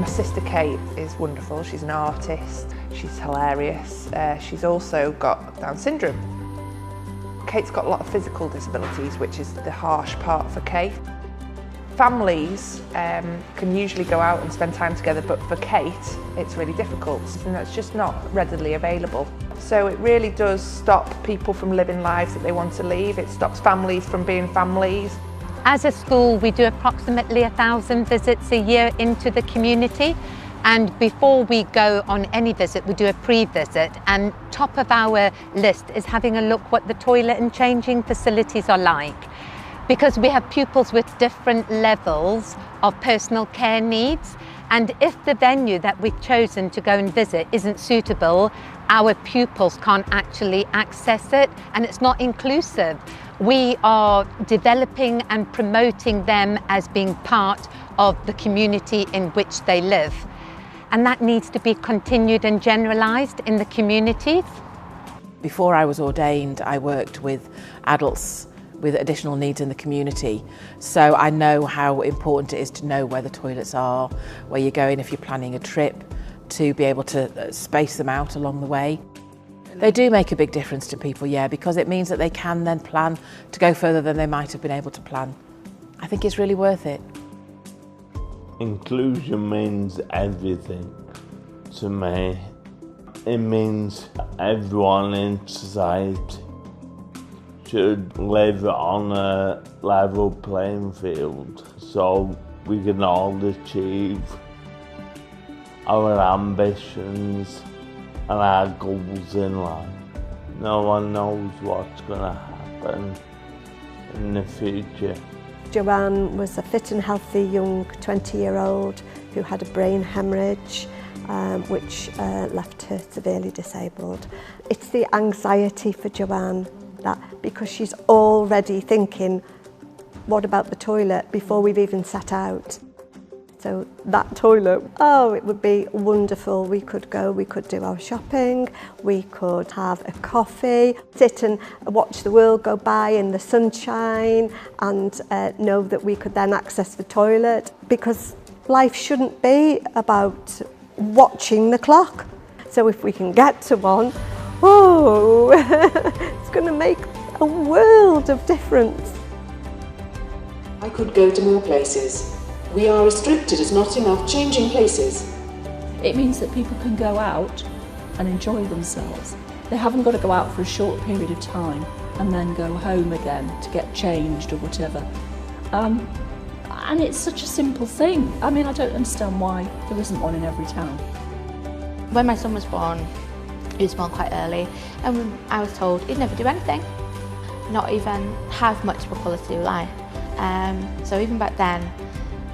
My sister Kate is wonderful. She's an artist, she's hilarious. She's also got Down syndrome. Kate's got a lot of physical disabilities, which is the harsh part for Kate. Families can usually go out and spend time together, but for Kate, it's really difficult, and that's just not readily available. So it really does stop people from living lives that they want to lead. It stops families from being families. As a school, we do approximately 1,000 visits a year into the community. And before we go on any visit, we do a pre-visit. And top of our list is having a look what the toilet and changing facilities are like. Because we have pupils with different levels of personal care needs. And if the venue that we've chosen to go and visit isn't suitable, our pupils can't actually access it, and it's not inclusive. We are developing and promoting them as being part of the community in which they live. And that needs to be continued and generalised in the communities. Before I was ordained, I worked with adults with additional needs in the community. So I know how important it is to know where the toilets are, where you're going if you're planning a trip, to be able to space them out along the way. They do make a big difference to people, yeah, because it means that they can then plan to go further than they might have been able to plan. I think it's really worth it. Inclusion means everything to me. It means everyone in society should live on a level playing field so we can all achieve our ambitions and our goals in life. No one knows what's going to happen in the future. Joanne was a fit and healthy young 20-year-old who had a brain hemorrhage which left her severely disabled. It's the anxiety for Joanne, that because she's already thinking, what about the toilet, before we've even sat out. So that toilet, oh, it would be wonderful. We could go, we could do our shopping, we could have a coffee, sit and watch the world go by in the sunshine, and know that we could then access the toilet, because life shouldn't be about watching the clock. So if we can get to one, oh, it's going to make a world of difference. I could go to more places. We are restricted as not enough changing places. It means that people can go out and enjoy themselves. They haven't got to go out for a short period of time and then go home again to get changed or whatever. And it's such a simple thing. I mean, I don't understand why there isn't one in every town. When my son was born, he was born quite early, and I was told he'd never do anything, not even have much of a quality of life. So even back then,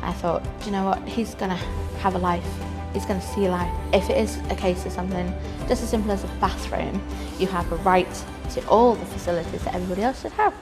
I thought, do you know what, he's going to have a life, he's going to see life. If it is a case of something just as simple as a bathroom, you have a right to all the facilities that everybody else should have.